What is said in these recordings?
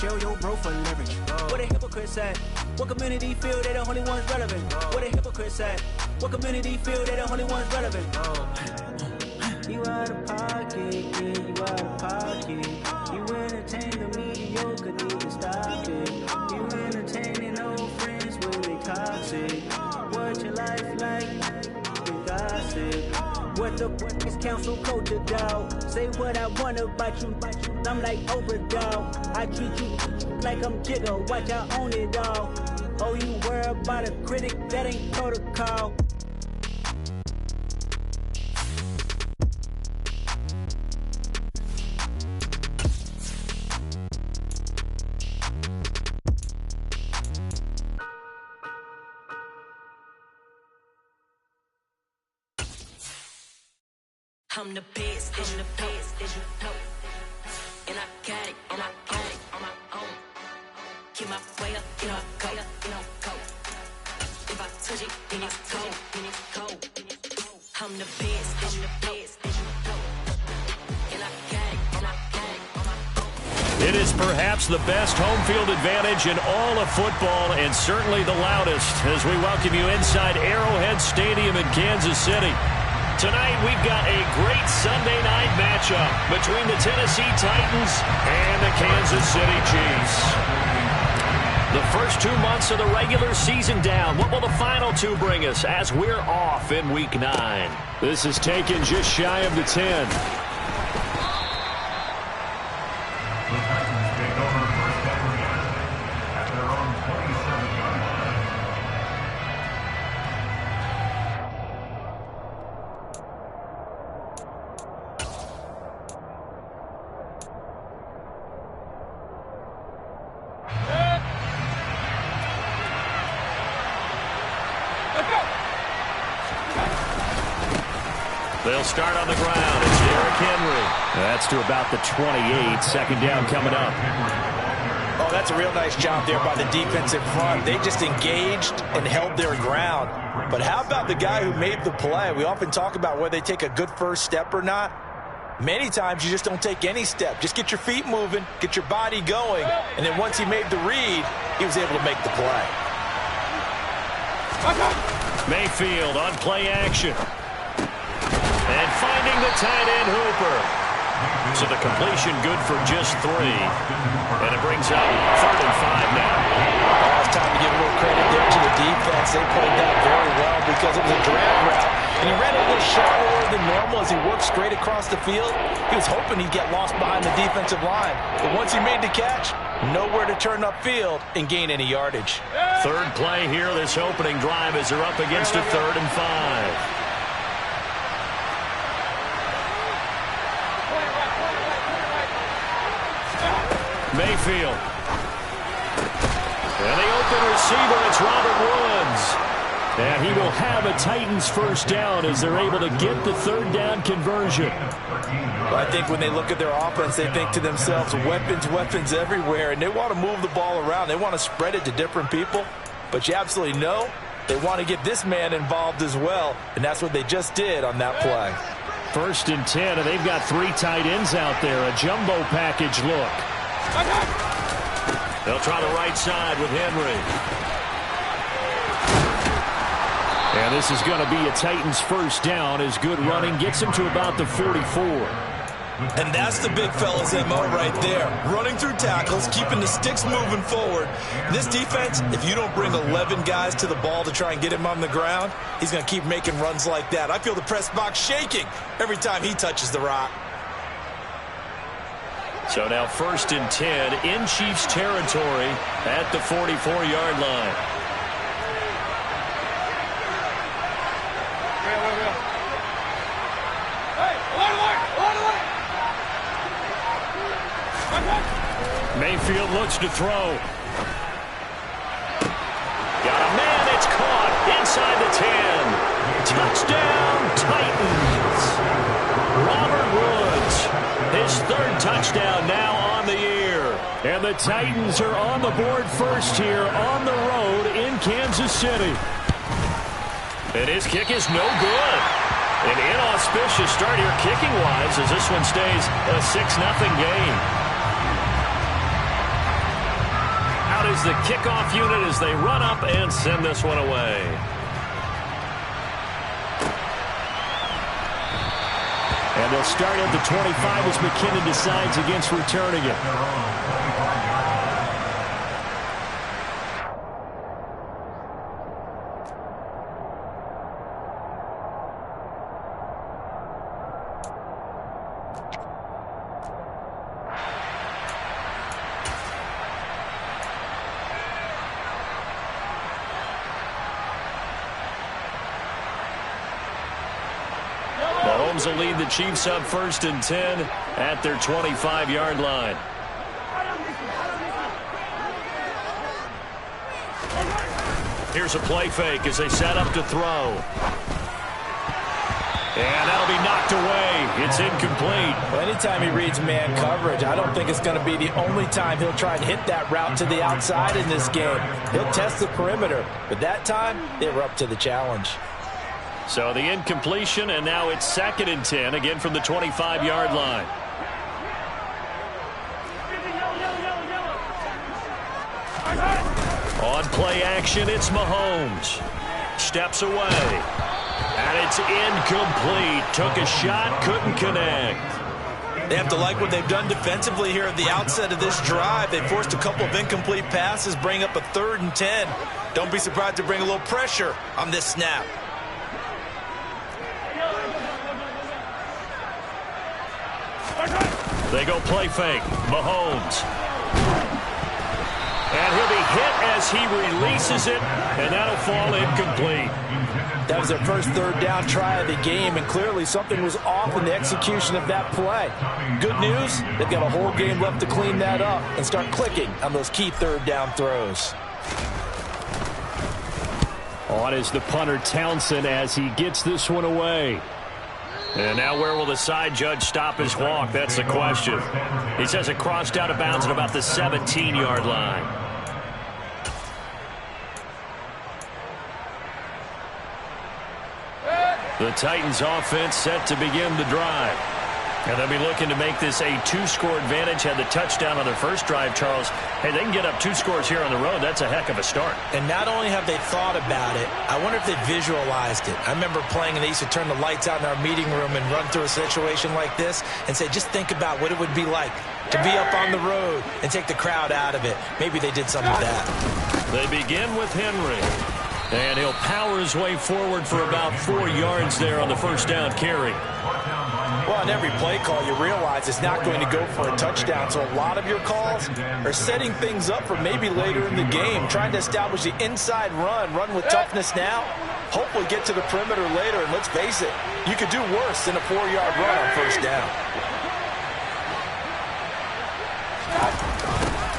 shell your bro for leverage. What a hypocrite at? What community feel they the only ones relevant? What a hypocrite at? What community feel they the only ones relevant? You out of pocket, yeah, you out of pocket. You entertain the mediocre, need to stop it. You entertaining old friends when they toxic. What your life like? You gossip. What the fuck is council culture, dog? Say what I want about you. I'm like overdog. I treat you like I'm Jigga. Watch I own it all. Oh, you worry about a critic? That ain't protocol. I'm the best, I'm the best, as you know. And I got it, and I got it on my own. Keep my way up, you know, go, you know, go. If I touch it, then it's cold, then it's cold. I'm the best, as you know. And I got it, and I got it on my own. It is perhaps the best home field advantage in all of football, and certainly the loudest, as we welcome you inside Arrowhead Stadium in Kansas City. Tonight, we've got a great Sunday night matchup between the Tennessee Titans and the Kansas City Chiefs. The first 2 months of the regular season down. What will the final two bring us as we're off in Week 9? This is taken just shy of the 10. They'll start on the ground. It's Derrick Henry. That's to about the 28. Second down coming up. Oh, that's a real nice job there by the defensive front. They just engaged and held their ground. But how about the guy who made the play? We often talk about whether they take a good first step or not. Many times you just don't take any step. Just get your feet moving, get your body going, and then once he made the read, he was able to make the play. Mayfield on play action. And finding the tight end Hooper. So the completion good for just 3. And it brings up 3rd and 5 now. Oh, it's time to give a little credit there to the defense. They played that very well because it was a drag route. And he ran a little shallower than normal as he worked straight across the field. He was hoping he'd get lost behind the defensive line. But once he made the catch, nowhere to turn upfield and gain any yardage. Third play here, this opening drive as they're up against a 3rd and 5. Mayfield. And the open receiver, it's Robert Woods. And he will have a Titans first down as they're able to get the 3rd down conversion. Well, I think when they look at their offense, they think to themselves, weapons everywhere, and they want to move the ball around. They want to spread it to different people. But you absolutely know they want to get this man involved as well, and that's what they just did on that play. 1st and 10, and they've got 3 tight ends out there. A jumbo package look. They'll try the right side with Henry. And this is going to be a Titans first down as good running gets him to about the 44. And that's the big fella's MO right there. Running through tackles, keeping the sticks moving forward. This defense, if you don't bring 11 guys to the ball to try and get him on the ground, he's going to keep making runs like that. I feel the press box shaking every time he touches the rock. So now 1st and 10 in Chiefs territory at the 44-yard line. Mayfield looks to throw. Got a man, it's caught inside the 10. Touchdown, Titans. Robert Woods, his 3rd touchdown now on the year. And the Titans are on the board first here on the road in Kansas City. And his kick is no good. An inauspicious start here kicking-wise as this one stays a 6-0 game. goes the kickoff unit as they run up and send this one away. And they'll start at the 25 as McKinnon decides against returning it. Mahomes will lead the Chiefs up 1st and 10 at their 25-yard line. Here's a play fake as they set up to throw. And that'll be knocked away. It's incomplete. Well, anytime he reads man coverage, I don't think it's going to be the only time he'll try and hit that route to the outside in this game. He'll test the perimeter, but that time they were up to the challenge. So the incompletion, and now it's 2nd and 10, again from the 25-yard line. On play action, it's Mahomes. Steps away. And it's incomplete. Took a shot, couldn't connect. They have to like what they've done defensively here at the outset of this drive. They forced a couple of incomplete passes, bring up a 3rd and 10. Don't be surprised to bring a little pressure on this snap. They go play fake. Mahomes. And he'll be hit as he releases it, and that'll fall incomplete. That was their first 3rd down try of the game, and clearly something was off in the execution of that play. Good news, they've got a whole game left to clean that up and start clicking on those key 3rd down throws. On is the punter Townsend as he gets this one away. And now where will the side judge stop his walk? That's the question. He says it crossed out of bounds at about the 17-yard line. The Titans offense set to begin the drive. And they'll be looking to make this a 2-score advantage. Had the touchdown on their first drive, Charles. Hey, they can get up 2 scores here on the road. That's a heck of a start. And not only have they thought about it, I wonder if they visualized it. I remember playing, and they used to turn the lights out in our meeting room and run through a situation like this and say, just think about what it would be like to be up on the road and take the crowd out of it. Maybe they did some of that. They begin with Henry. And he'll power his way forward for about 4 yards there on the first down carry. Well, on every play call, you realize it's not going to go for a touchdown. So a lot of your calls are setting things up for maybe later in the game, trying to establish the inside run with toughness now, hopefully get to the perimeter later. And let's face it, you could do worse than a 4-yard run on first down.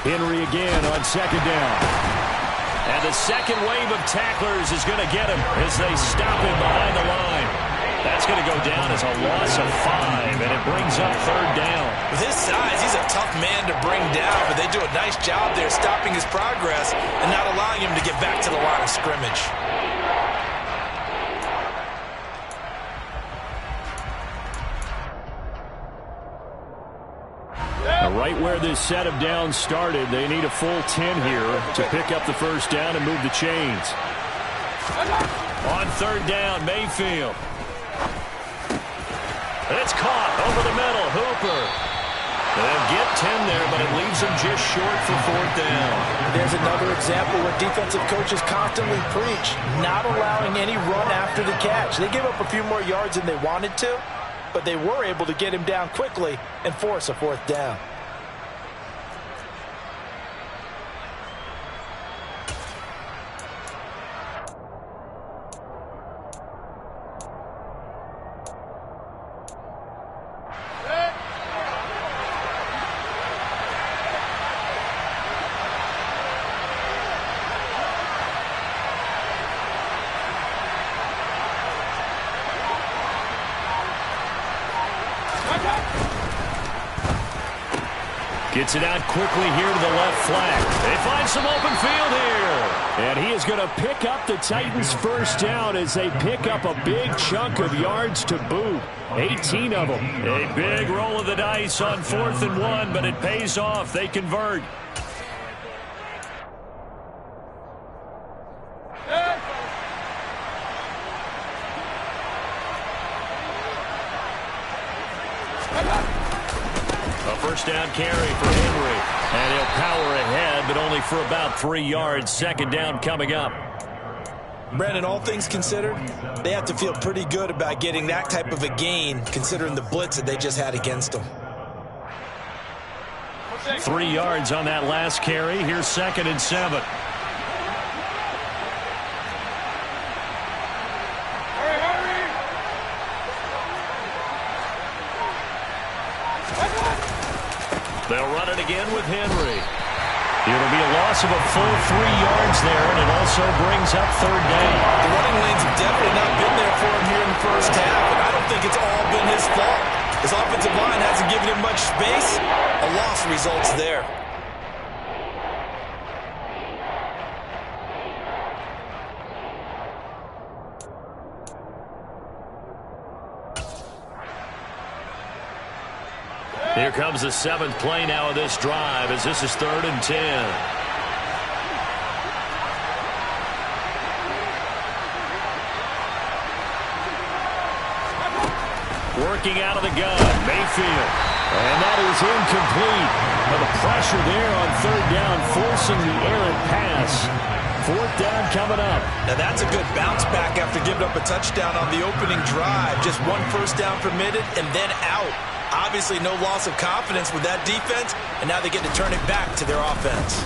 Henry again on 2nd down. And the second wave of tacklers is going to get him as they stop him behind the line. That's going to go down as a loss of 5, and it brings up 3rd down. With his size, he's a tough man to bring down, but they do a nice job there stopping his progress and not allowing him to get back to the line of scrimmage. Right where this set of downs started, they need a full 10 here to pick up the first down and move the chains. On 3rd down, Mayfield. It's caught over the middle. Hooper. They'll get 10 there, but it leaves them just short for 4th down. There's another example where defensive coaches constantly preach, not allowing any run after the catch. They gave up a few more yards than they wanted to, but they were able to get him down quickly and force a 4th down. Gets it out quickly here to the left flank. They find some open field here. And he is going to pick up the Titans' first down as they pick up a big chunk of yards to boot. 18 of them. A big roll of the dice on 4th and 1, but it pays off. They convert. first down carry for Henry. And he'll power ahead, but only for about 3 yards. Second down coming up. Brandon, all things considered, they have to feel pretty good about getting that type of a gain, considering the blitz that they just had against them. 3 yards on that last carry. Here's 2nd and 7. They'll run it again with Henry. It'll be a loss of a full 3 yards there, and it also brings up 3rd down. The running lanes have definitely not been there for him here in the first half, and I don't think it's all been his fault. His offensive line hasn't given him much space. A loss results there. Here comes the 7th play now of this drive as this is 3rd and 10. Working out of the gun, Mayfield. And that is incomplete. But the pressure there on 3rd down, forcing the errant pass. 4th down coming up. Now that's a good bounce back after giving up a touchdown on the opening drive. Just 1 first down permitted and then out. Obviously no loss of confidence with that defense, and now they get to turn it back to their offense.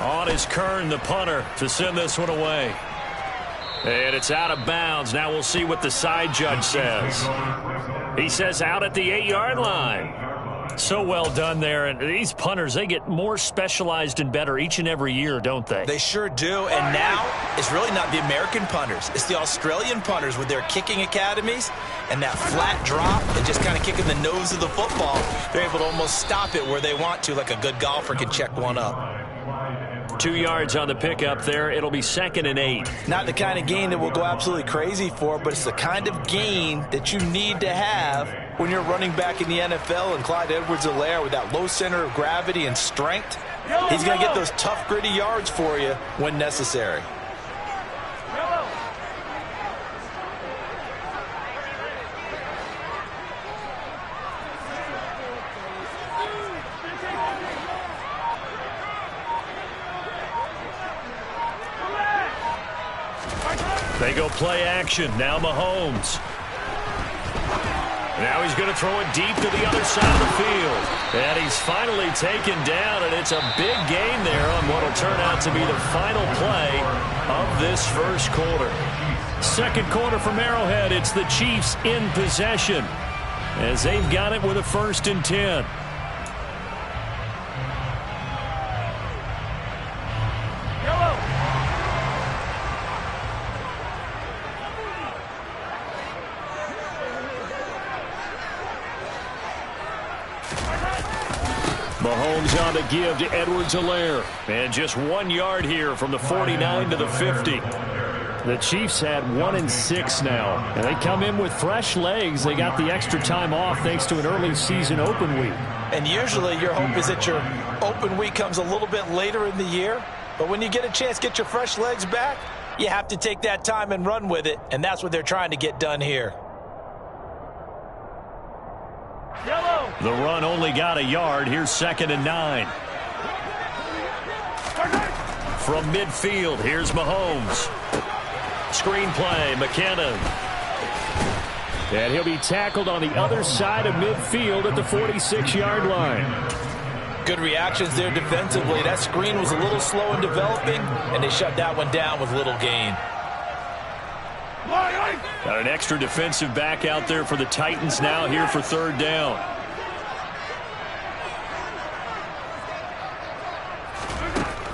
On is Kern, the punter, to send this one away. And it's out of bounds. Now we'll see what the side judge says. He says out at the 8-yard line. So well done there. And these punters, they get more specialized and better each and every year, don't they? They sure do. And now it's really not the American punters. It's the Australian punters with their kicking academies and that flat drop and just kind of kicking the nose of the football. They're able to almost stop it where they want to, like a good golfer can check one up. 2 yards on the pickup there. It'll be 2nd and 8. Not the kind of gain that we'll go absolutely crazy for, but it's the kind of gain that you need to have when you're running back in the NFL. And Clyde Edwards-Helaire, with that low center of gravity and strength, he's going to get those tough, gritty yards for you when necessary. They go play action. Now Mahomes. Now he's going to throw it deep to the other side of the field. And he's finally taken down, and it's a big gain there on what will turn out to be the final play of this first quarter. Second quarter from Arrowhead. It's the Chiefs in possession as they've got it with a 1st and 10. Mahomes on the give to Edwards-Helaire. And just 1 yard here from the 49 to the 50. The Chiefs had 1-6 now. And they come in with fresh legs. They got the extra time off thanks to an early season open week. And usually your hope is that your open week comes a little bit later in the year. But when you get a chance to get your fresh legs back, you have to take that time and run with it. And that's what they're trying to get done here. The run only got a yard. Here's 2nd and 9. From midfield, here's Mahomes. Screen play, McKinnon. And he'll be tackled on the other side of midfield at the 46-yard line. Good reactions there defensively. That screen was a little slow in developing, and they shut that one down with little gain. Got an extra defensive back out there for the Titans now here for 3rd down.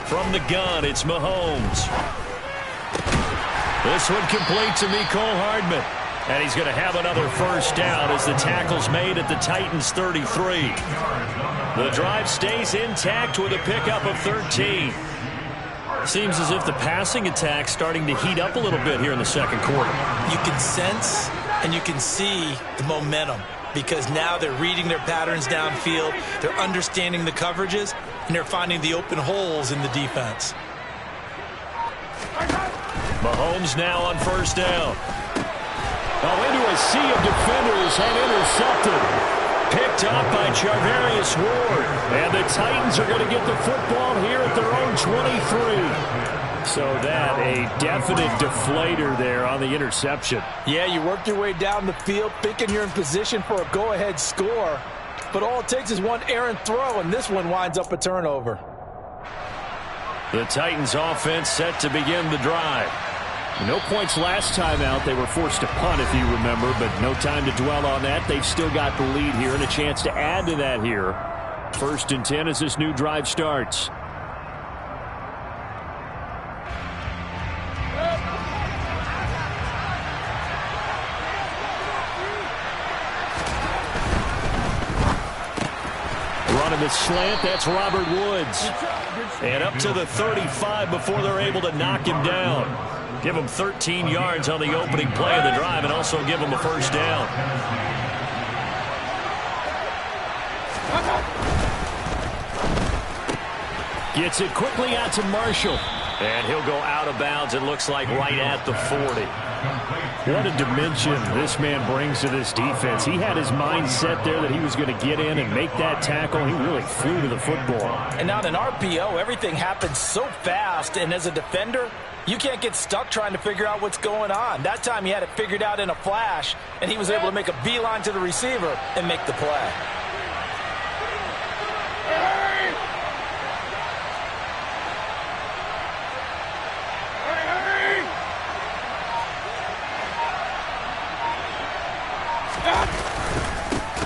From the gun, it's Mahomes. This one complete to Mecole Hardman. And he's going to have another first down as the tackle's made at the Titans' 33. The drive stays intact with a pickup of 13. Seems as if the passing attack's starting to heat up a little bit here in the second quarter. You can sense and you can see the momentum because now they're reading their patterns downfield, they're understanding the coverages, and they're finding the open holes in the defense. Mahomes now on first down. Oh, into a sea of defenders and intercepted. Picked picked up by Charvarius Ward. And the Titans are going to get the football here at their own 23. So that a definite deflator there on the interception. Yeah, you work your way down the field thinking you're in position for a go-ahead score. But all it takes is one errant throw, and this one winds up a turnover. The Titans offense set to begin the drive. No points last time out. They were forced to punt, if you remember, but no time to dwell on that. They've still got the lead here and a chance to add to that here. 1st and 10 as this new drive starts. Running the slant, that's Robert Woods. And up to the 35 before they're able to knock him down. Give him 13 yards on the opening play of the drive and also give him a first down. Gets it quickly out to Marshall. And he'll go out of bounds, it looks like, right at the 40. What a dimension this man brings to this defense. He had his mind set there that he was going to get in and make that tackle. He really flew to the football. And now in RPO, everything happens so fast, and as a defender, you can't get stuck trying to figure out what's going on. That time he had it figured out in a flash, and he was able to make a beeline to the receiver and make the play.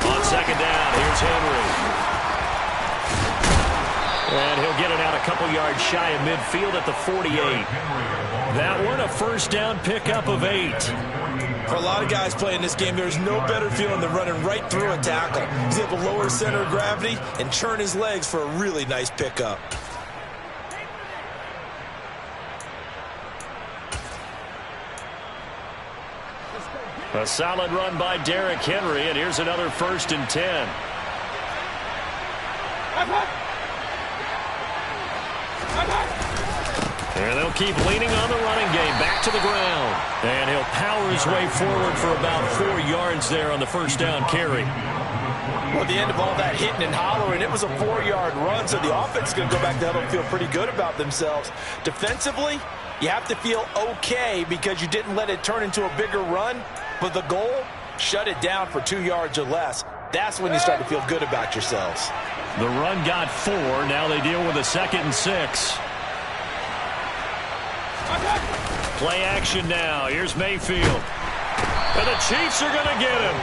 On second down, here's Henry. And he'll get it out a couple yards shy of midfield at the 48. That one, a first down pickup of 8. For a lot of guys playing this game, there's no better feeling than running right through a tackle. He's able to lower center of gravity and churn his legs for a really nice pickup. A solid run by Derrick Henry, and here's another 1st and 10. And they'll keep leaning on the running game. Back to the ground. And he'll power his way forward for about 4 yards there on the first down carry. Well, at the end of all that hitting and hollering, it was a 4-yard run, so the offense is going to go back to huddle and feel pretty good about themselves. Defensively, you have to feel okay because you didn't let it turn into a bigger run. But the goal, shut it down for 2 yards or less. That's when you start to feel good about yourselves. The run got 4. Now they deal with a 2nd and 6. Play action now. Here's Mayfield. And the Chiefs are going to get him.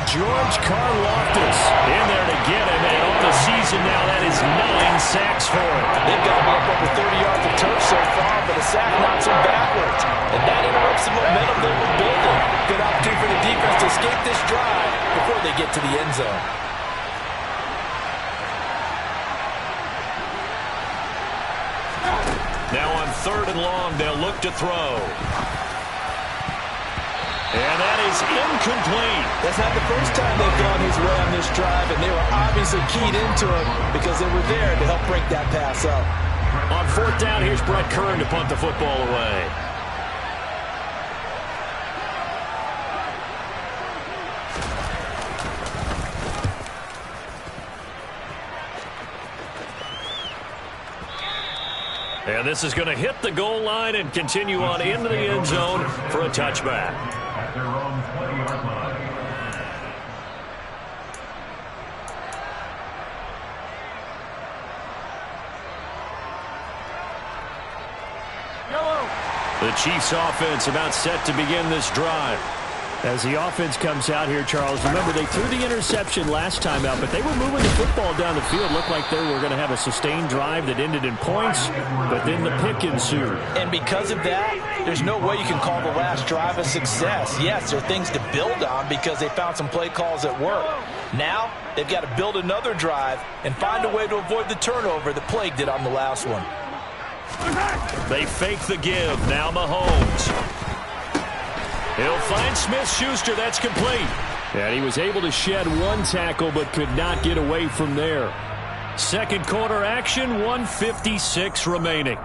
George Karlaftis in there to get him. And on the season now, that is 9 sacks for him. They've got him up over 30 yards of turf so far, but a sack knocks him backwards. And that interrupts the momentum they were building. Good opportunity for the defense to escape this drive before they get to the end zone. Now on 3rd and long, they'll look to throw. And that is incomplete. That's not the first time they've gone his way on this drive, and they were obviously keyed into it because they were there to help break that pass up. On 4th down, here's Brett Kern to punt the football away. And this is going to hit the goal line and continue on into the end zone for a touchback. The Chiefs offense about set to begin this drive. As the offense comes out here, Charles, remember they threw the interception last time out, but they were moving the football down the field. Looked like they were going to have a sustained drive that ended in points, but then the pick ensued. And because of that, there's no way you can call the last drive a success. Yes, there are things to build on because they found some play calls that work. Now, they've got to build another drive and find a way to avoid the turnover that plagued it on the last one. They fake the give. Now Mahomes. He'll find Smith-Schuster. That's complete. And he was able to shed one tackle but could not get away from there. Second quarter action, 1:56 remaining.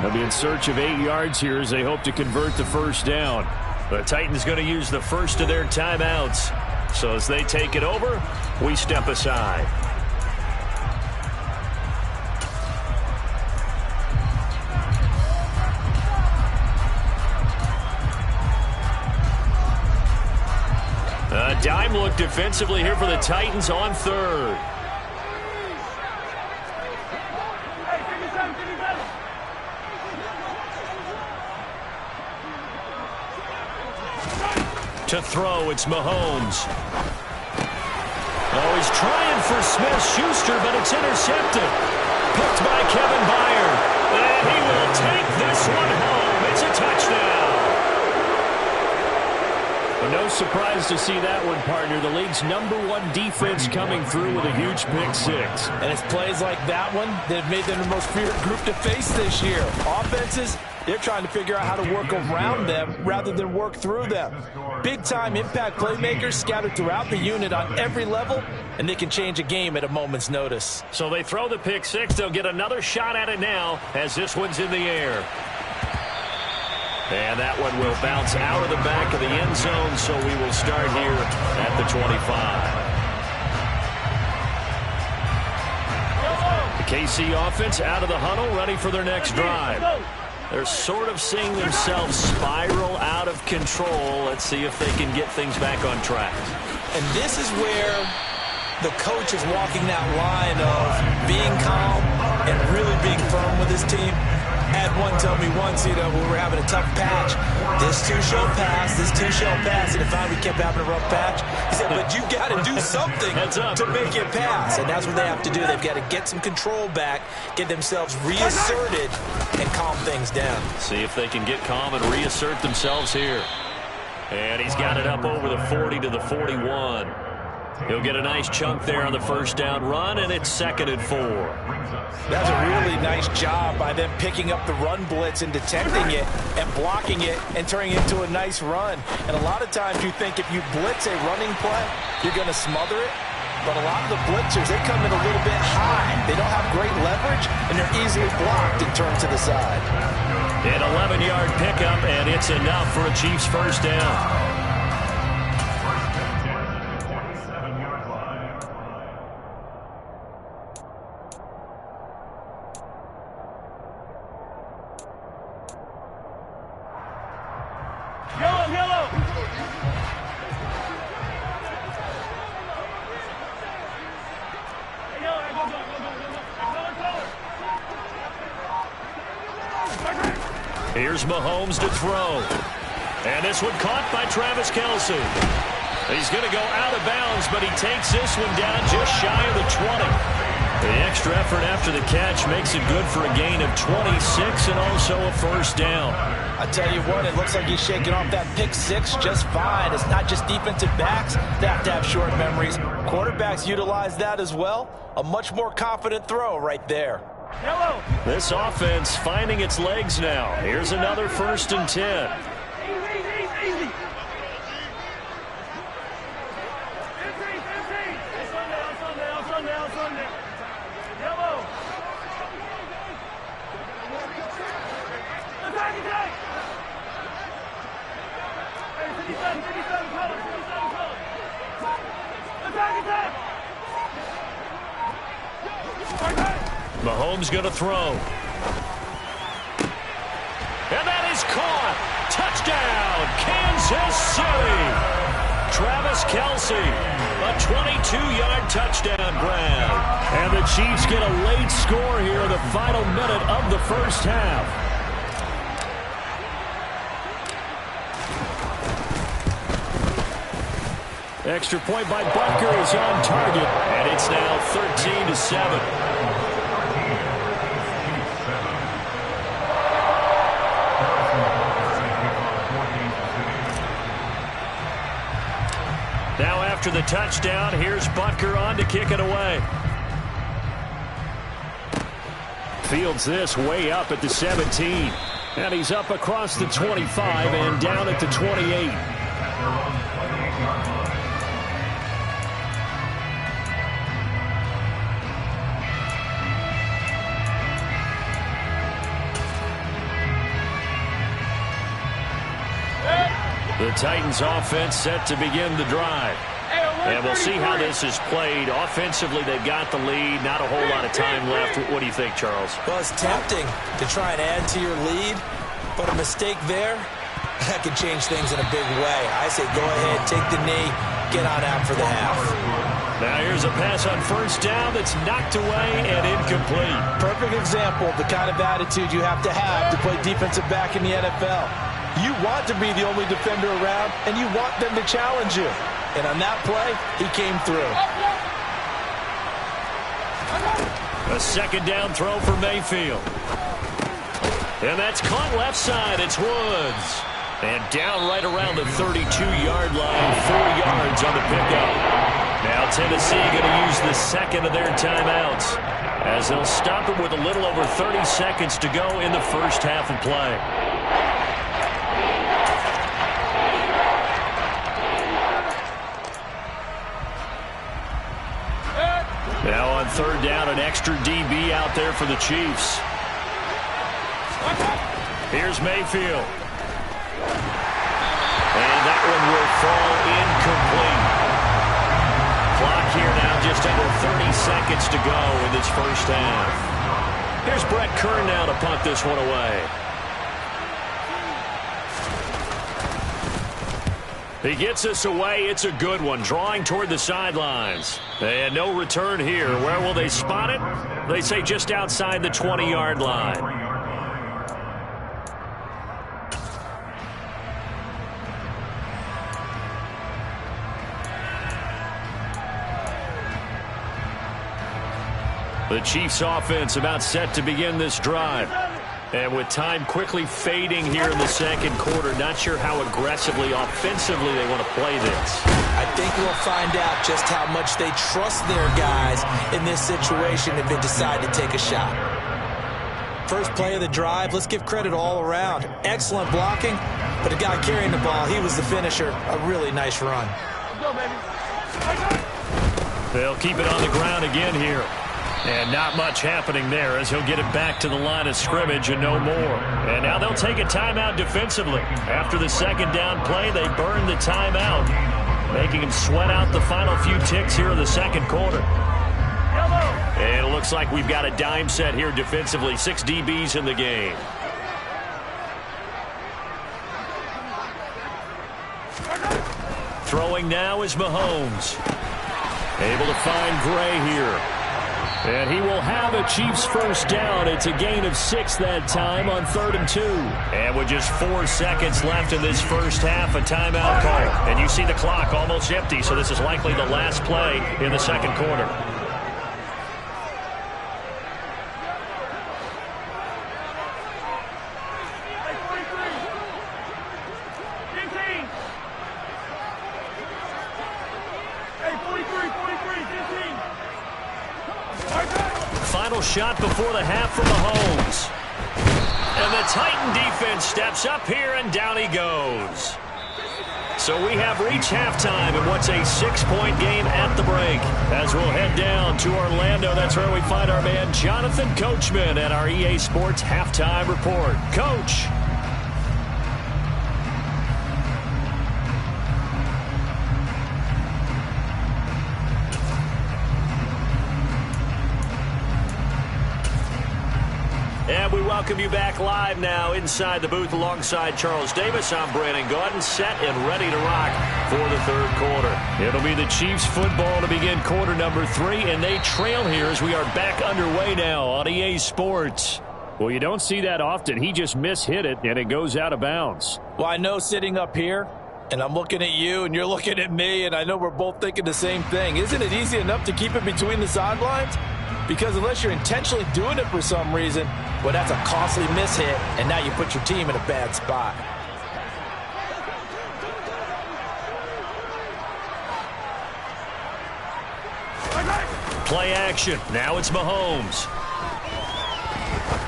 They'll be in search of 8 yards here as they hope to convert the first down. The Titans going to use the first of their timeouts. So as they take it over, we step aside. A dime look defensively here for the Titans on third. To throw, it's Mahomes. Oh, he's trying for Smith-Schuster, but it's intercepted. Picked by Kevin Byard. And he will take this one home. It's a touchdown. But no surprise to see that one, partner. The league's #1 defense coming through with a huge pick six. And it's plays like that one that have made them the most feared group to face this year. Offenses, they're trying to figure out how to work around them rather than work through them. Big-time impact playmakers scattered throughout the unit on every level, and they can change a game at a moment's notice. So they throw the pick six. They'll get another shot at it now as this one's in the air. And that one will bounce out of the back of the end zone, so we will start here at the 25. The KC offense out of the huddle, ready for their next drive. They're sort of seeing themselves spiral out of control. Let's see if they can get things back on track. And this is where the coach is walking that line of being calm and really being firm with his team. I had one tell me once, when we were having a tough patch, this too shall pass, this too shall pass. And if we kept having a rough patch, he said, but you got to do something to make it pass. And that's what they have to do. They've got to get some control back, get themselves reasserted, and calm things down. See if they can get calm and reassert themselves here. And he's got it up over the 40 to the 41. He'll get a nice chunk there on the first down run, and it's 2nd and 4. That's a really nice job by them picking up the run blitz and detecting it and blocking it and turning it into a nice run. And a lot of times you think if you blitz a running play, you're going to smother it. But a lot of the blitzers, they come in a little bit high. They don't have great leverage, and they're easily blocked and turned to the side. An 11-yard pickup, and it's enough for a Chiefs first down. Here's Mahomes to throw. And this one caught by Travis Kelce. He's going to go out of bounds, but he takes this one down just shy of the 20. The extra effort after the catch makes it good for a gain of 26 and also a first down. I tell you what, it looks like he's shaking off that pick six just fine. It's not just defensive backs that have to have short memories. Quarterbacks utilize that as well. A much more confident throw right there. This offense finding its legs now. Here's another 1st and 10. Mahomes going to throw. And that is caught. Touchdown, Kansas City. Travis Kelce, a 22-yard touchdown grab. And the Chiefs get a late score here in the final minute of the first half. Extra point by Butker is on target, and it's now 13-7. Now after the touchdown, here's Butker on to kick it away. Fields this way up at the 17. And he's up across the 25 and down at the 28. The Titans offense set to begin the drive. And we'll see how this is played. Offensively, they've got the lead. Not a whole lot of time left. What do you think, Charles? Well, it's tempting to try and add to your lead, but a mistake there, that could change things in a big way. I say go ahead, take the knee, get on out for the half. Now here's a pass on first down that's knocked away and incomplete. Perfect example of the kind of attitude you have to play defensive back in the NFL. You want to be the only defender around, and you want them to challenge you. And on that play, he came through. A second down throw for Mayfield. And that's caught left side. It's Woods. And down right around the 32-yard line, 4 yards on the pickup. Now Tennessee going to use the second of their timeouts, as they'll stop it with a little over 30 seconds to go in the first half of play. Now on third down, an extra DB out there for the Chiefs. Here's Mayfield. And that one will fall incomplete. Clock here now just under 30 seconds to go in this first half. Here's Brett Kern now to punt this one away. He gets us away. It's a good one, drawing toward the sidelines. And no return here. Where will they spot it? They say just outside the 20-yard line. The Chiefs offense about set to begin this drive. And with time quickly fading here in the second quarter, not sure how aggressively, offensively they want to play this. I think we'll find out just how much they trust their guys in this situation if they decide to take a shot. First play of the drive, let's give credit all around. Excellent blocking, but the guy carrying the ball, he was the finisher. A really nice run. They'll keep it on the ground again here. And not much happening there as he'll get it back to the line of scrimmage and no more. And now they'll take a timeout defensively. After the second down play, they burn the timeout, making him sweat out the final few ticks here in the second quarter. And it looks like we've got a dime set here defensively. 6 DBs in the game. Throwing now is Mahomes. Able to find Gray here. And he will have a Chiefs first down. It's a gain of 6 that time on 3rd and 2. And with just 4 seconds left in this first half, a timeout call. And you see the clock almost empty, so this is likely the last play in the second quarter. Final shot before the half from Mahomes. And the Titan defense steps up here, and down he goes. So we have reached halftime in what's a 6-point game at the break. As we'll head down to Orlando, that's where we find our man Jonathan Coachman at our EA Sports Halftime Report. Coach. And we welcome you back live now inside the booth alongside Charles Davis. I'm Brandon Gaudin, set and ready to rock for the third quarter. It'll be the Chiefs football to begin quarter number 3, and they trail here as we are back underway now on EA Sports. Well, you don't see that often. He just mishit it, and it goes out of bounds. Well, I know sitting up here, and I'm looking at you, and you're looking at me, and I know we're both thinking the same thing. Isn't it easy enough to keep it between the sidelines? Because unless you're intentionally doing it for some reason, well, that's a costly mishit, and now you put your team in a bad spot. Play action. Now it's Mahomes.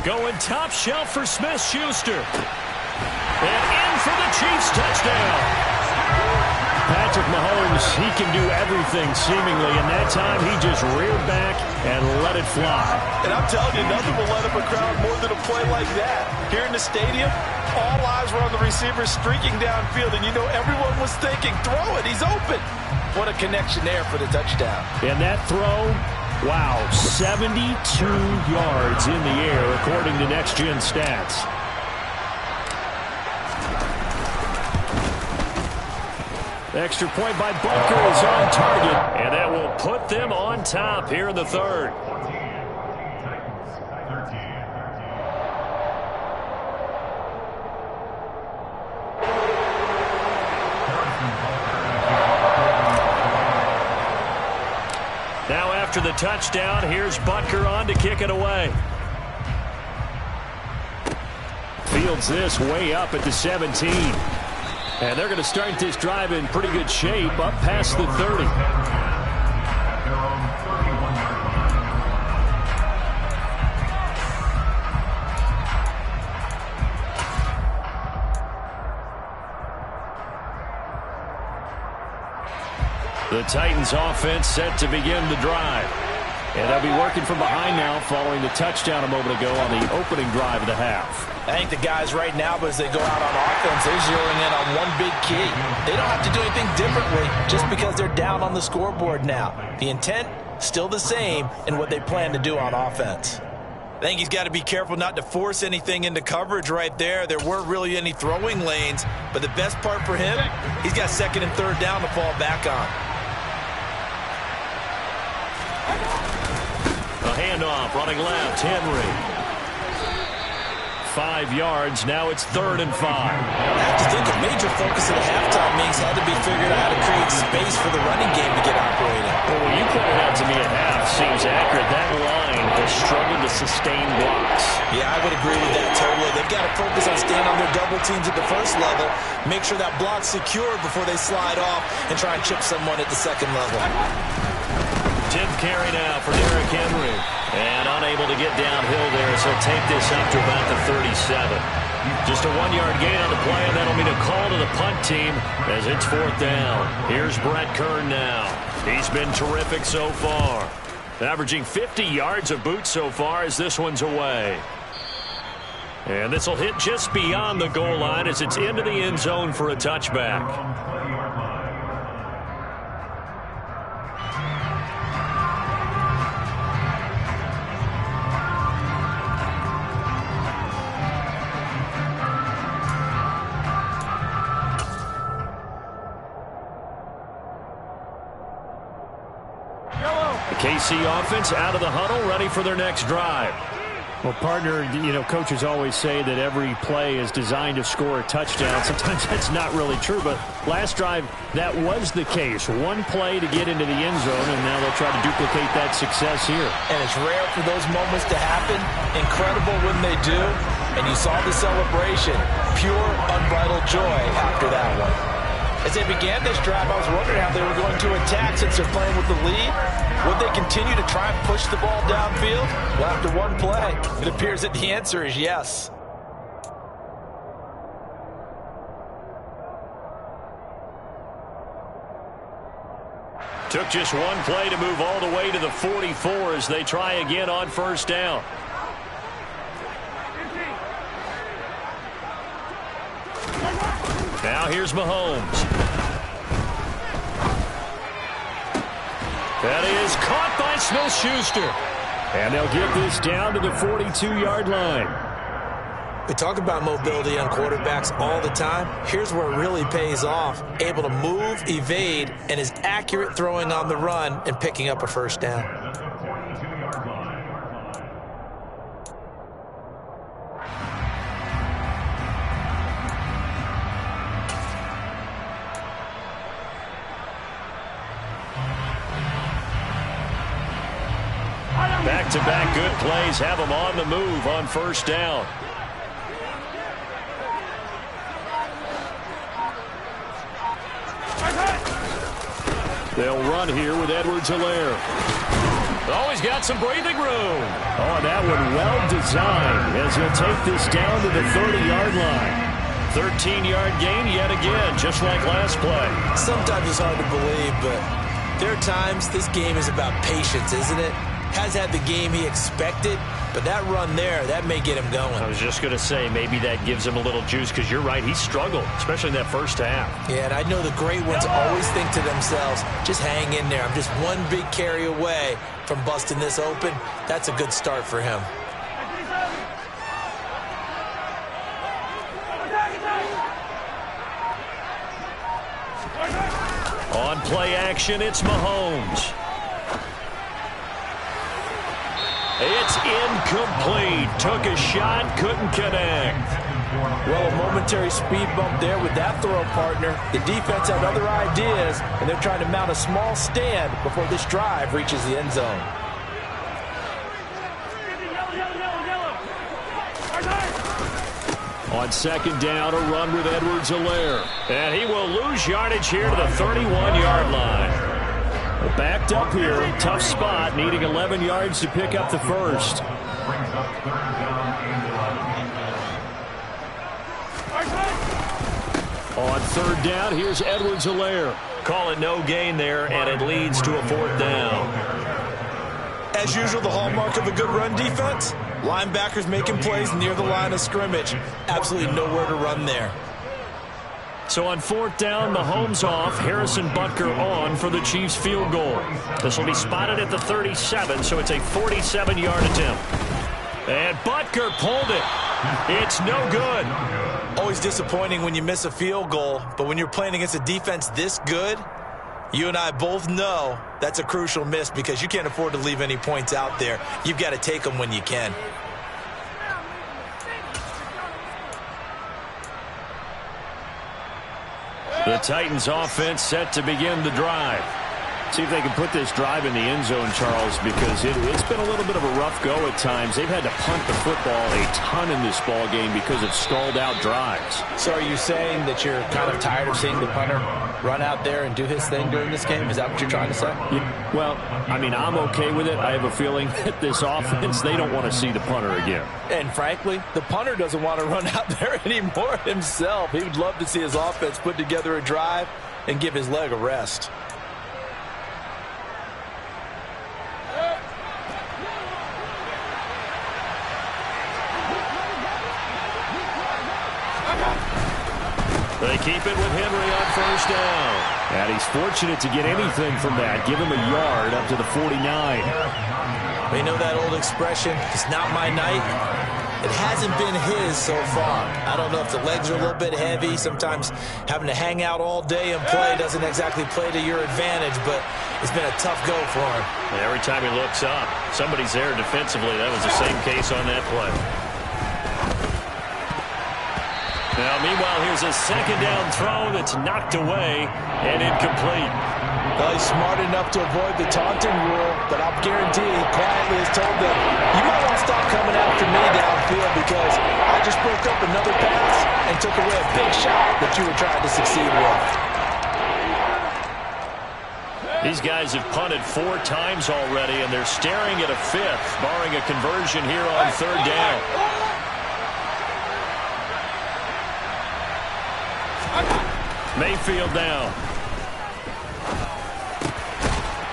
Going top shelf for Smith-Schuster. And in for the Chiefs touchdown. Patrick Mahomes, he can do everything seemingly, and that time he just reared back and let it fly. And I'm telling you, nothing will let up a crowd more than a play like that. Here in the stadium, all eyes were on the receiver streaking downfield, and you know everyone was thinking, throw it, he's open. What a connection there for the touchdown. And that throw, wow, 72 yards in the air, according to Next Gen Stats. Extra point by Butker is on target, and that will put them on top here in the third. Now after the touchdown, here's Butker on to kick it away. Fields this way up at the 17. And they're going to start this drive in pretty good shape, up past the 30. The Titans offense set to begin the drive. And they'll be working from behind now following the touchdown a moment ago on the opening drive of the half. I think the guys right now, as they go out on offense, they're zeroing in on one big key. They don't have to do anything differently just because they're down on the scoreboard now. The intent, still the same in what they plan to do on offense. I think he's got to be careful not to force anything into coverage right there. There weren't really any throwing lanes, but the best part for him, he's got second and third down to fall back on. A handoff, running left, Henry. 5 yards, now it's 3rd and 5. I have to think a major focus of the halftime meetings had to be figuring out how to create space for the running game to get operating. Well, what you pointed out to me at half seems accurate. That line has struggled to sustain blocks. Yeah, I would agree with that totally. They've got to focus on staying on their double teams at the first level, make sure that block's secure before they slide off and try and chip someone at the second level. 10th carry now for Derrick Henry. And unable to get downhill there, so take this up to about the 37. Just a 1-yard gain on the play, and that'll mean a call to the punt team as it's 4th down. Here's Brett Kern now. He's been terrific so far. Averaging 50 yards of boot so far as this one's away. And this will hit just beyond the goal line as it's into the end zone for a touchback. KC offense out of the huddle, ready for their next drive. Well, partner, you know, coaches always say that every play is designed to score a touchdown. Sometimes that's not really true, but last drive, that was the case. One play to get into the end zone, and now they'll try to duplicate that success here. And it's rare for those moments to happen. Incredible when they do. And you saw the celebration. Pure, unbridled joy after that one. As they began this drive, I was wondering how they were going to attack since they're playing with the lead. Would they continue to try and push the ball downfield? Well, after one play, it appears that the answer is yes. Took just one play to move all the way to the 44 as they try again on 1st down. Now here's Mahomes. That is caught by Smith-Schuster. And they'll get this down to the 42-yard line. We talk about mobility on quarterbacks all the time. Here's where it really pays off. Able to move, evade, and is accurate throwing on the run and picking up a 1st down. Back-to-back good plays have them on the move on 1st down. They'll run here with Edwards-Helaire. Oh, he's got some breathing room. Oh, that one well designed as he'll take this down to the 30-yard line. 13-yard gain yet again, just like last play. Sometimes it's hard to believe, but there are times this game is about patience, isn't it? has had the game he expected, but that run there, that may get him going. I was just going to say, maybe that gives him a little juice, because you're right, he struggled, especially in that first half. Yeah, and I know the great ones always think to themselves, just hang in there. I'm just one big carry away from busting this open. That's a good start for him. On play action, it's Mahomes. It's incomplete. Took a shot, couldn't connect. Well, a momentary speed bump there with that throw, partner. The defense had other ideas, and they're trying to mount a small stand before this drive reaches the end zone. On second down, a run with Edwards-Helaire. And he will lose yardage here to the 31-yard line. Backed up here, tough spot, needing 11 yards to pick up the first. On third down, here's Edwards-Helaire. Call it no gain there, and it leads to a fourth down. As usual, the hallmark of a good run defense, linebackers making plays near the line of scrimmage. Absolutely nowhere to run there. So on fourth down, Mahomes off, Harrison Butker on for the Chiefs field goal. This will be spotted at the 37, so it's a 47-yard attempt. And Butker pulled it. It's no good. Always disappointing when you miss a field goal, but when you're playing against a defense this good, you and I both know that's a crucial miss because you can't afford to leave any points out there. You've got to take them when you can. The Titans offense set to begin the drive. See if they can put this drive in the end zone, Charles, because it's been a little bit of a rough go at times. They've had to punt the football a ton in this ball game because of stalled out drives. So are you saying that you're kind of tired of seeing the punter run out there and do his thing during this game? Is that what you're trying to say? Yeah, well, I mean, I'm okay with it. I have a feeling that this offense, they don't want to see the punter again. And frankly, the punter doesn't want to run out there anymore himself. He would love to see his offense put together a drive and give his leg a rest. They keep it with Henry on first down. And he's fortunate to get anything from that. Give him a yard up to the 49. We know that old expression, it's not my night. It hasn't been his so far. I don't know if the legs are a little bit heavy. Sometimes having to hang out all day and play doesn't exactly play to your advantage, but it's been a tough go for him. And every time he looks up, somebody's there defensively. That was the same case on that play. Now, meanwhile, here's a second down throw that's knocked away and incomplete. Well, he's smart enough to avoid the taunting rule, but I'll guarantee he quietly has told them, you might want to stop coming after me downfield because I just broke up another pass and took away a big shot that you were trying to succeed with. These guys have punted 4 times already, and they're staring at a 5th, barring a conversion here on third down. Mayfield down.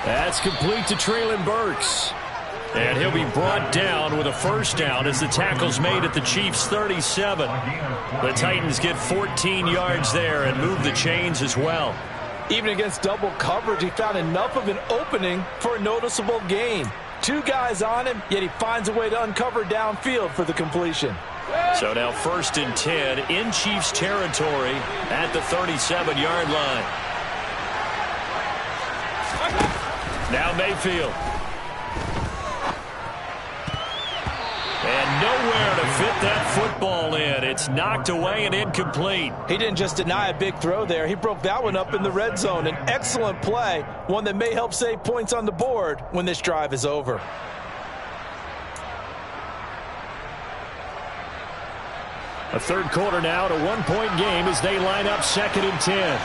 That's complete to Treylon Burks. And he'll be brought down with a first down as the tackle's made at the Chiefs' 37. The Titans get 14 yards there and move the chains as well. Even against double coverage, he found enough of an opening for a noticeable gain. 2 guys on him, yet he finds a way to uncover downfield for the completion. So now 1st and 10 in Chiefs territory at the 37-yard line. Now Mayfield. And nowhere to fit that football in. It's knocked away and incomplete. He didn't just deny a big throw there. He broke that one up in the red zone. An excellent play, one that may help save points on the board when this drive is over. A third quarter now to 1-point game as they line up 2nd and 10.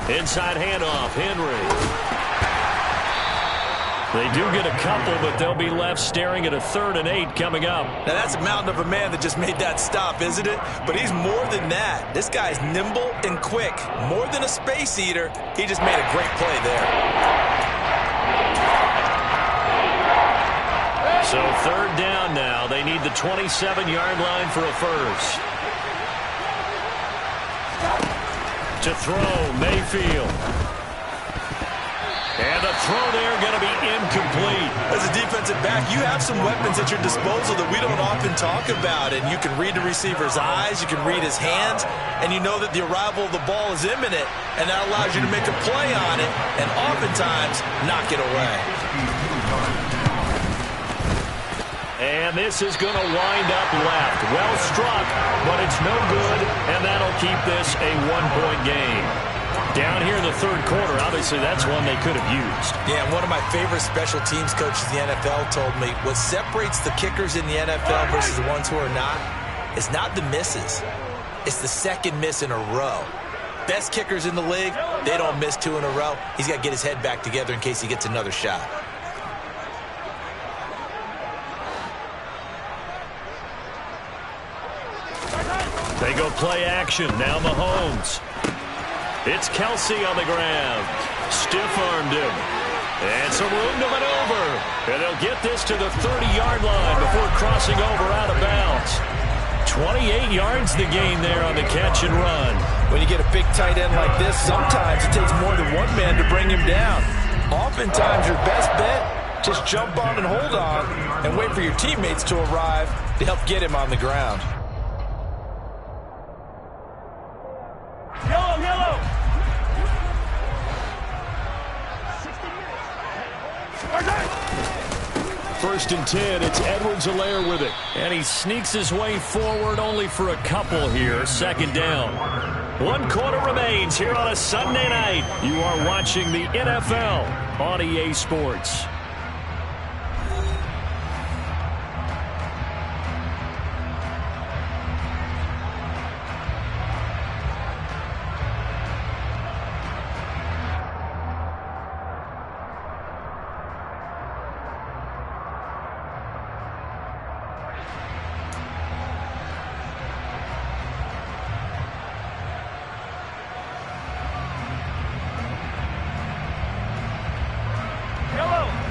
Inside handoff, Henry. They do get a couple, but they'll be left staring at a 3rd and 8 coming up. Now, that's a mountain of a man that just made that stop, isn't it? But he's more than that. This guy's nimble and quick. More than a space eater. He just made a great play there. So 3rd down now. They need the 27-yard line for a first. To throw, Mayfield. And the throw there going to be incomplete. As a defensive back, you have some weapons at your disposal that we don't often talk about. And you can read the receiver's eyes, you can read his hands, and you know that the arrival of the ball is imminent, and that allows you to make a play on it and oftentimes knock it away. And this is going to wind up left. Well struck, but it's no good, and that'll keep this a 1-point game. Down here in the 3rd quarter, obviously that's one they could have used. Yeah, one of my favorite special teams coaches in the NFL told me what separates the kickers in the NFL versus the ones who are not is not the misses. It's the second miss in a row. Best kickers in the league, they don't miss 2 in a row. He's got to get his head back together in case he gets another shot. They go play action. Now Mahomes. It's Kelsey on the ground. Stiff-armed him. And some room to maneuver. And they'll get this to the 30-yard line before crossing over out of bounds. 28 yards the gain there on the catch and run. When you get a big tight end like this, sometimes it takes more than one man to bring him down. Oftentimes your best bet, just jump on and hold on and wait for your teammates to arrive to help get him on the ground. Yellow. 1st and 10. It's Edwards-Helaire with it. And he sneaks his way forward only for a couple here. 2nd down. 1 quarter remains here on a Sunday night. You are watching the NFL on EA Sports.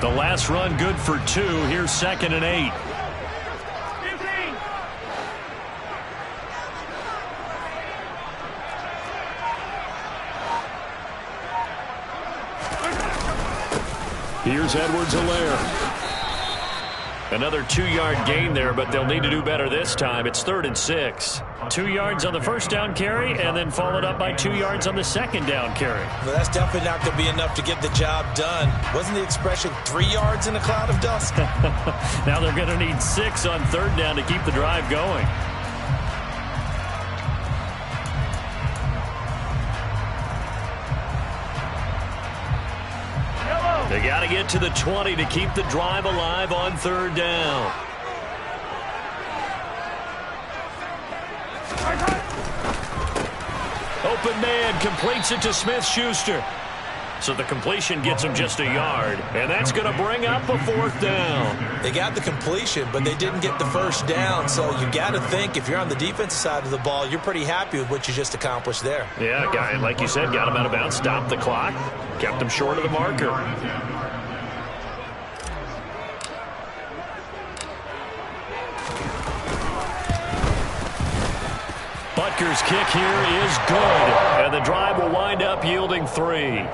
The last run good for 2. Here's 2nd and 8. 15. Here's Edwards-Helaire. Another 2-yard gain there, but they'll need to do better this time. It's 3rd and 6. 2 yards on the 1st down carry, and then followed up by 2 yards on the 2nd down carry. Well, that's definitely not going to be enough to get the job done. Wasn't the expression 3 yards in a cloud of dust? Now they're going to need 6 on 3rd down to keep the drive going. They got to get to the 20 to keep the drive alive on 3rd down. Open man completes it to Smith-Schuster. So the completion gets him just a yard, and that's going to bring up a 4th down. They got the completion, but they didn't get the 1st down, so you got to think if you're on the defensive side of the ball, you're pretty happy with what you just accomplished there. Yeah, guy, like you said, got him out of bounds, stopped the clock, kept him short of the marker. Butker's kick here is good, and the drive will wind up yielding 3.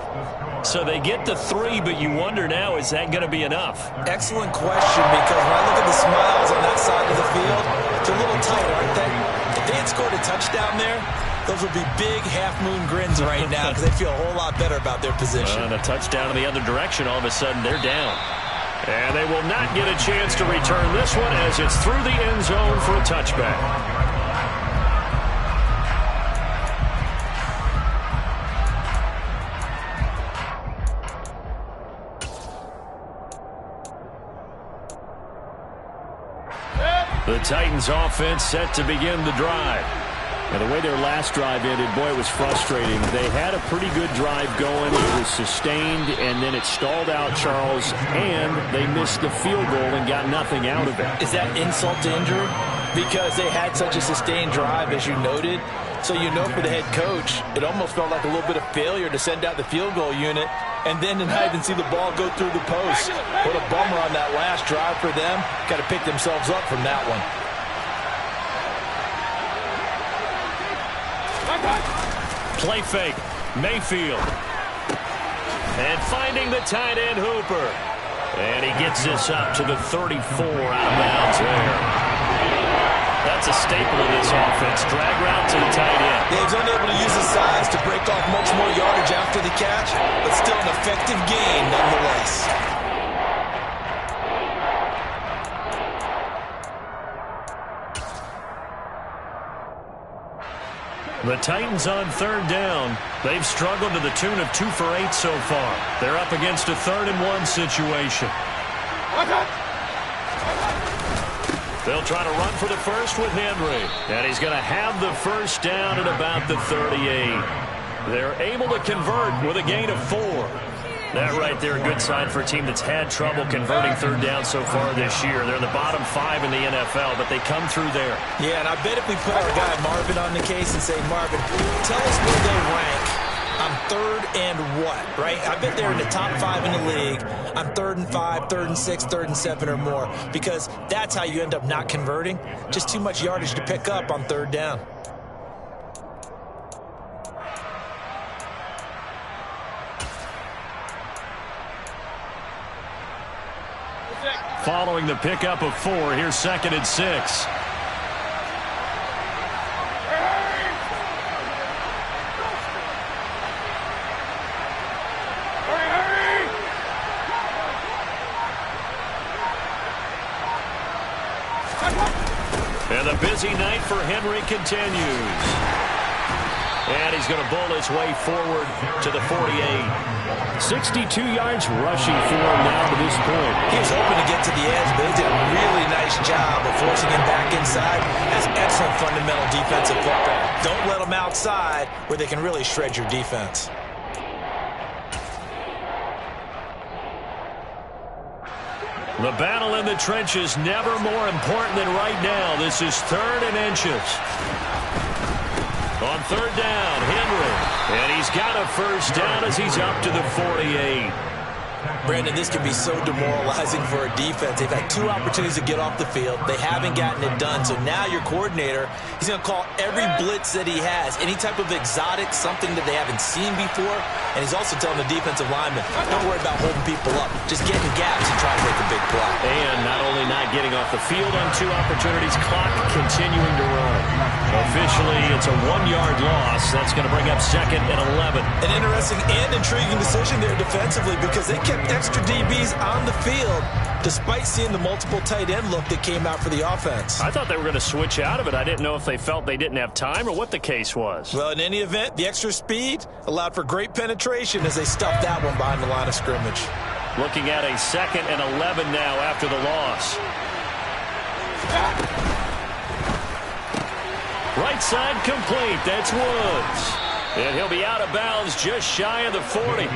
So they get the 3, but you wonder now, is that going to be enough? Excellent question, because when I look at the smiles on that side of the field, it's a little tight, aren't they? If they had scored a touchdown there, those would be big half-moon grins right now because they feel a whole lot better about their position. And a touchdown in the other direction, all of a sudden they're down. And they will not get a chance to return this one as it's through the end zone for a touchback. The Titans offense set to begin the drive. And the way their last drive ended, boy, it was frustrating. They had a pretty good drive going. It was sustained, and then it stalled out, Charles, and they missed the field goal and got nothing out of it. Is that insult to injury? Because they had such a sustained drive, as you noted. So you know for the head coach, it almost felt like a little bit of failure to send out the field goal unit and then to not even see the ball go through the post. What a bummer on that last drive for them. Got to pick themselves up from that one. Play fake. Mayfield. And finding the tight end Hooper. And he gets this up to the 34 out of bounds there. That's a staple of this offense. Drag route to the tight end. Yeah, he's unable to use his size to break off much more yardage after the catch, but still an effective gain nonetheless. The Titans on third down. They've struggled to the tune of 2 for 8 so far. They're up against a 3rd-and-1 situation. They'll try to run for the first with Henry. And he's going to have the first down at about the 38. They're able to convert with a gain of 4. That right there, a good sign for a team that's had trouble converting third down so far this year. They're in the bottom 5 in the NFL, but they come through there. Yeah, and I bet if we put our guy Marvin on the case and say, Marvin, tell us where they rank on 3rd and what, right? I bet they're in the top 5 in the league on 3rd and 5, 3rd and 6, 3rd and 7 or more, because that's how you end up not converting. Just too much yardage to pick up on 3rd down. Following the pickup of 4, here's 2nd and 6. And the busy night for Henry continues. And he's going to bull his way forward to the 48. 62 yards rushing for him now to this point. He was hoping to get to the edge, but he did a really nice job of forcing him back inside. That's excellent fundamental defensive football. Don't let them outside where they can really shred your defense. The battle in the trenches never more important than right now. This is 3rd and inches. On 3rd down, Henry. And he's got a first down as he's up to the 48. Brandon, this can be so demoralizing for a defense. They've had 2 opportunities to get off the field. They haven't gotten it done. So now your coordinator, he's going to call every blitz that he has, any type of exotic, something that they haven't seen before. And he's also telling the defensive lineman, don't worry about holding people up. Just get in gaps and try to make a big play. And not only not getting off the field on 2 opportunities, clock continuing to run. Officially, it's a 1-yard loss. That's going to bring up 2nd and 11. An interesting and intriguing decision there defensively, because they kept extra DBs on the field despite seeing the multiple tight end look that came out for the offense. I thought they were going to switch out of it. I didn't know if they felt they didn't have time or what the case was. Well, in any event, the extra speed allowed for great penetration as they stuffed that one behind the line of scrimmage. Looking at a 2nd and 11 now after the loss. Right side complete. That's Woods. And he'll be out of bounds just shy of the 40.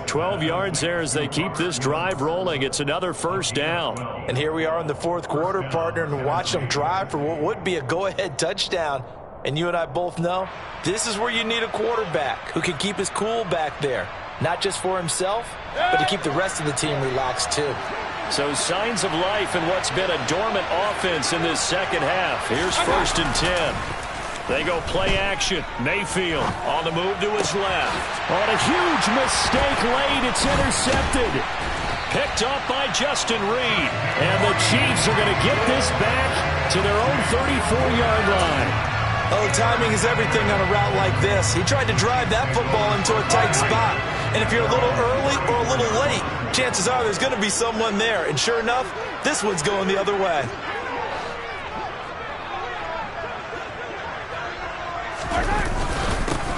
12 yards there as they keep this drive rolling. It's another first down. And here we are in the 4th quarter, partner, and watch them drive for what would be a go-ahead touchdown. And you and I both know this is where you need a quarterback who can keep his cool back there. Not just for himself, but to keep the rest of the team relaxed too. So signs of life in what's been a dormant offense in this second half. Here's 1st and 10. They go play action. Mayfield on the move to his left. On a huge mistake late. It's intercepted. Picked up by Justin Reed. And the Chiefs are going to get this back to their own 34-yard line. Oh, timing is everything on a route like this. He tried to drive that football into a tight spot. And if you're a little early or a little late, chances are there's going to be someone there. And sure enough, this one's going the other way.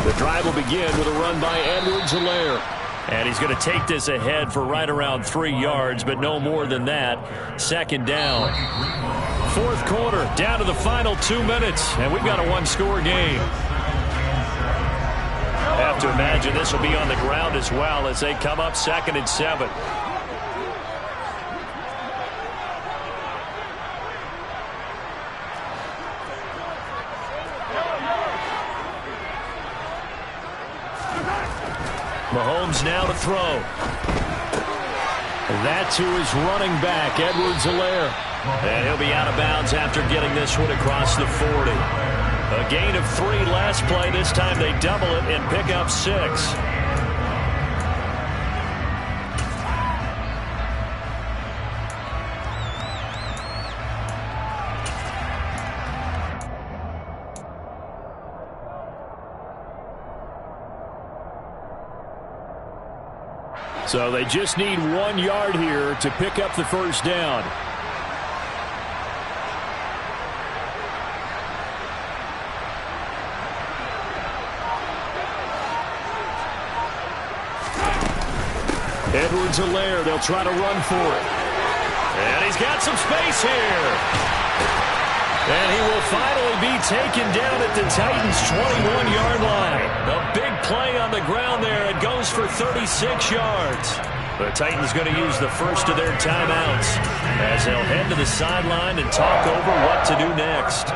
The drive will begin with a run by Edwards-Helaire. And he's going to take this ahead for right around 3 yards, but no more than that. 2nd down. fourth quarter, down to the final 2 minutes, and we've got a one-score game. Have to imagine this will be on the ground as well as they come up 2nd and 7. Mahomes now to throw. That to his running back, Edwards-Helaire. And he'll be out of bounds after getting this one across the 40. A gain of 3 last play. This time they double it and pick up 6. So they just need 1 yard here to pick up the first down. Edwards-Helaire, they'll try to run for it. And he's got some space here. And he will finally be taken down at the Titans' 21-yard line. A big play on the ground there. It goes for 36 yards. The Titans going to use the first of their timeouts as they'll head to the sideline and talk over what to do next.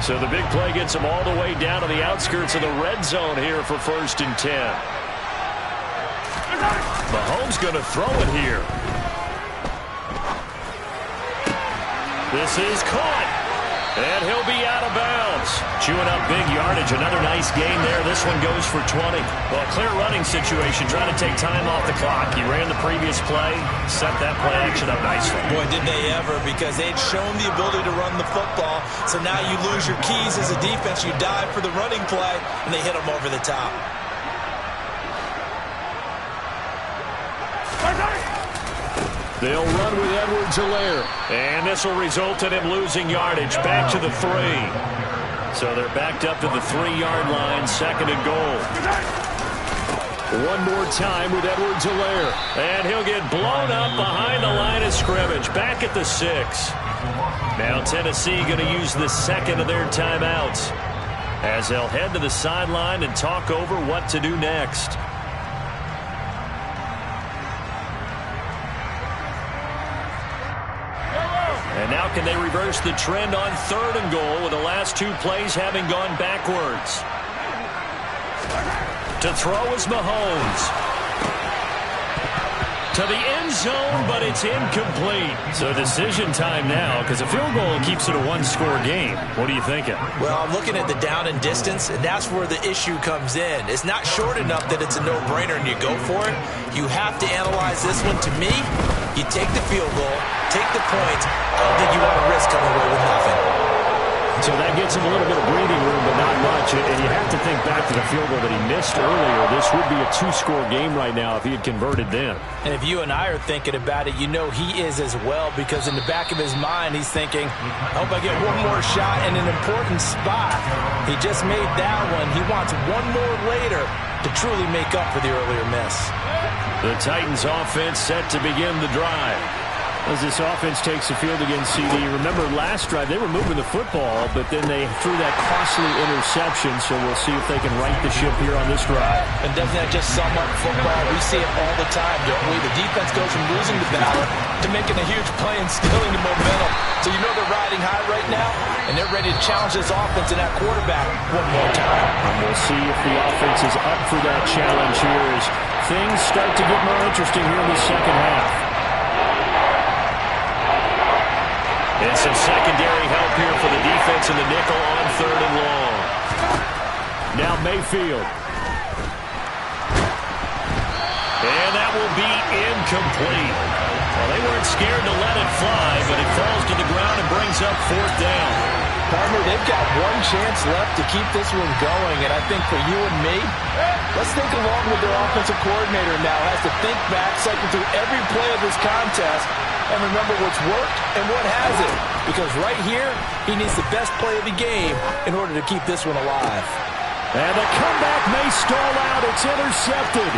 So the big play gets them all the way down to the outskirts of the red zone here for 1st and 10. Mahomes going to throw it here. This is caught. And he'll be out of bounds. Chewing up big yardage. Another nice gain there. This one goes for 20. Well, clear running situation. Trying to take time off the clock. He ran the previous play. Set that play action up nicely. Boy, did they ever, because they'd shown the ability to run the football. So now you lose your keys as a defense. You dive for the running play, and they hit them over the top. They'll run with Edwards-Helaire. And this will result in him losing yardage. Back to the 3. So they're backed up to the 3-yard line. 2nd and goal. One more time with Edwards-Helaire. And he'll get blown up behind the line of scrimmage. Back at the 6. Now Tennessee going to use the 2nd of their timeouts as they'll head to the sideline and talk over what to do next. And now can they reverse the trend on 3rd and goal with the last 2 plays having gone backwards? To throw is Mahomes. To the end zone, but it's incomplete. So decision time now, because a field goal keeps it a one-score game. What are you thinking? Well, I'm looking at the down and distance, and that's where the issue comes in. It's not short enough that it's a no-brainer and you go for it. You have to analyze this one. To me, you take the field goal, take the points. I don't think you want to risk coming away with nothing. So that gets him a little bit of breathing room, but not much. And you have to think back to the field goal that he missed earlier. This would be a 2-score game right now if he had converted then. And if you and I are thinking about it, you know he is as well, because in the back of his mind, he's thinking, I hope I get one more shot in an important spot. He just made that one. He wants one more later to truly make up for the earlier miss. The Titans offense set to begin the drive. As this offense takes the field against CD, remember last drive they were moving the football, but then they threw that costly interception, so we'll see if they can right the ship here on this drive. And doesn't that just sum up football? We see it all the time, don't we? The defense goes from losing the battle to making a huge play and stealing the momentum. So you know they're riding high right now, and they're ready to challenge this offense and that quarterback one more time. And we'll see if the offense is up for that challenge here as things start to get more interesting here in the second half. And some secondary help here for the defense in the nickel on 3rd and long. Now Mayfield. And that will be incomplete. Well, they weren't scared to let it fly, but it falls to the ground and brings up 4th down. Partner, they've got one chance left to keep this one going, and I think for you and me, let's think along with their offensive coordinator now. Has to think back, cycle through every play of this contest, and remember what's worked and what hasn't. Because right here, he needs the best play of the game in order to keep this one alive. And the comeback may stall out. It's intercepted.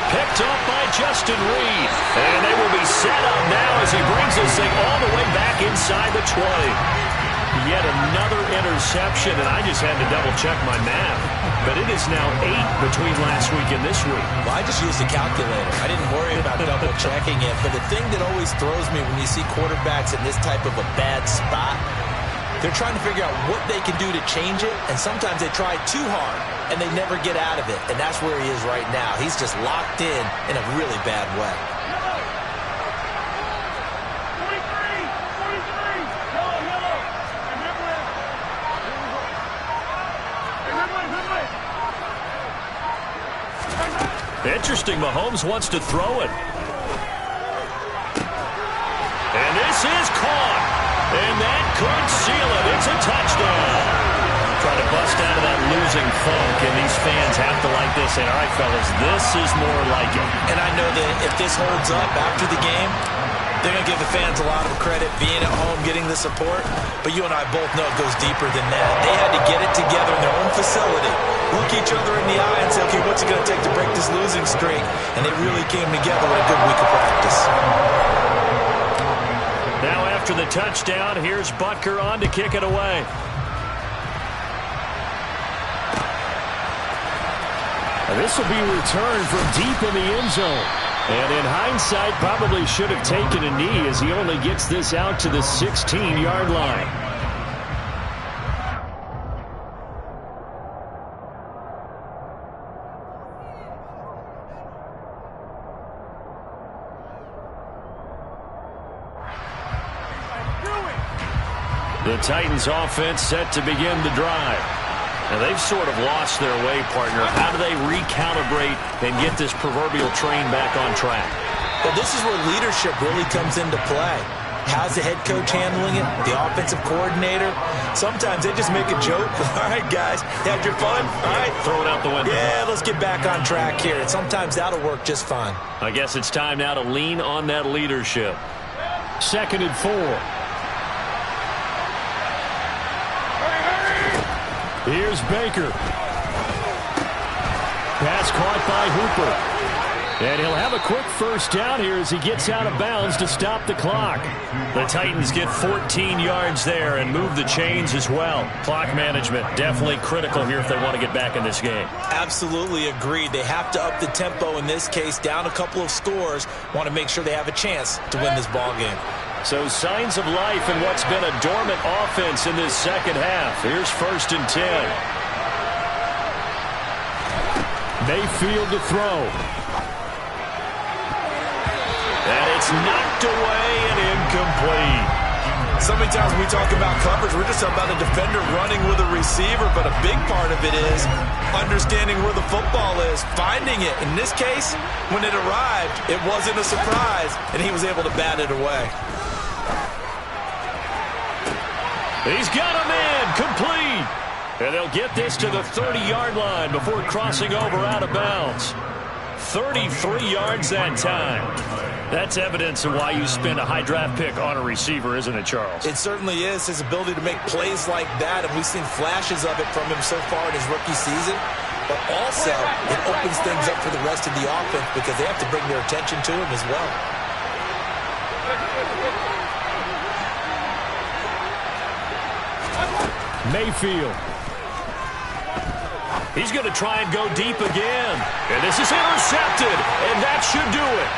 Picked up by Justin Reed. And they will be set up now as he brings this thing all the way back inside the 20. Yet another interception, and I just had to double-check my math. But it is now 8 between last week and this week. Well, I just used a calculator. I didn't worry about double-checking it. But the thing that always throws me when you see quarterbacks in this type of a bad spot, they're trying to figure out what they can do to change it, and sometimes they try too hard, and they never get out of it. And that's where he is right now. He's just locked in a really bad way. Interesting, Mahomes wants to throw it. And this is caught. And that could seal it. It's a touchdown. Trying to bust out of that losing funk, and these fans have to like this. And all right, fellas, this is more like it. And I know that if this holds up after the game, they're going to give the fans a lot of credit being at home, getting the support. But you and I both know it goes deeper than that. They had to get it together in their own facility, look each other in the eye and say, okay, what's it going to take to break this losing streak? And they really came together with a good week of practice. Now after the touchdown, here's Butker on to kick it away. And this will be returned from deep in the end zone. And in hindsight, probably should have taken a knee as he only gets this out to the 16-yard line. The Titans offense set to begin the drive. Now they've sort of lost their way, partner. How do they recalibrate and get this proverbial train back on track? Well, this is where leadership really comes into play. How's the head coach handling it? The offensive coordinator? Sometimes they just make a joke. All right, guys, had your fun? All right. Throw it out the window. Yeah, let's get back on track here. And sometimes that'll work just fine. I guess it's time now to lean on that leadership. 2nd and 4. Here's Baker. Pass caught by Hooper. And he'll have a quick first down here as he gets out of bounds to stop the clock. The Titans get 14 yards there and move the chains as well. Clock management definitely critical here if they want to get back in this game. Absolutely agreed. They have to up the tempo in this case, down a couple of scores. Want to make sure they have a chance to win this ball game. So signs of life in what's been a dormant offense in this second half. Here's 1st and 10. Mayfield to throw. And it's knocked away and incomplete. So many times when we talk about coverage, we're just talking about a defender running with a receiver, but a big part of it is understanding where the football is, finding it. In this case, when it arrived, it wasn't a surprise, and he was able to bat it away. He's got him in, complete. And they'll get this to the 30-yard line before crossing over out of bounds. 33 yards that time. That's evidence of why you spend a high draft pick on a receiver, isn't it, Charles? It certainly is. His ability to make plays like that, and we've seen flashes of it from him so far in his rookie season. But also, it opens things up for the rest of the offense because they have to bring their attention to him as well. Mayfield. He's going to try and go deep again. And this is intercepted, and that should do it.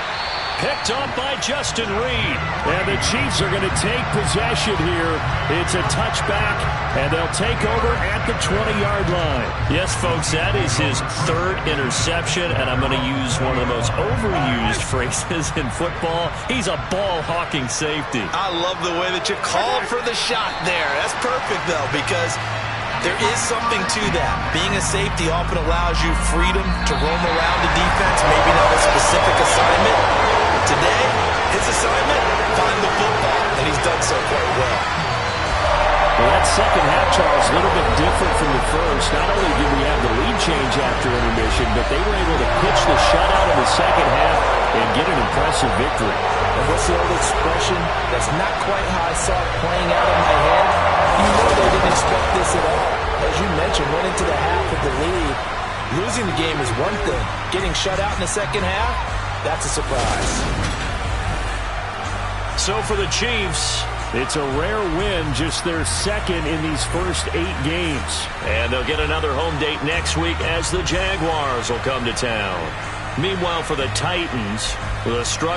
Picked up by Justin Reed. And the Chiefs are going to take possession here. It's a touchback, and they'll take over at the 20-yard line. Yes, folks, that is his 3rd interception, and I'm going to use one of the most overused phrases in football. He's a ball-hawking safety. I love the way that you called for the shot there. That's perfect, though, because there is something to that. Being a safety often allows you freedom to roam around the defense, maybe not a specific assignment. Today, his assignment, find the football, and he's done so quite well. Well, that second half, Charles, a little bit different from the first. Not only did we have the lead change after intermission, but they were able to pitch the shutout in the second half and get an impressive victory. And what's the old expression? That's not quite how I saw it playing out in my head. You know they didn't expect this at all. As you mentioned, went into the half with the lead. Losing the game is one thing. Getting shut out in the second half, that's a surprise. So for the Chiefs, it's a rare win, just their second in these first 8 games. And they'll get another home date next week as the Jaguars will come to town. Meanwhile, for the Titans, the struggle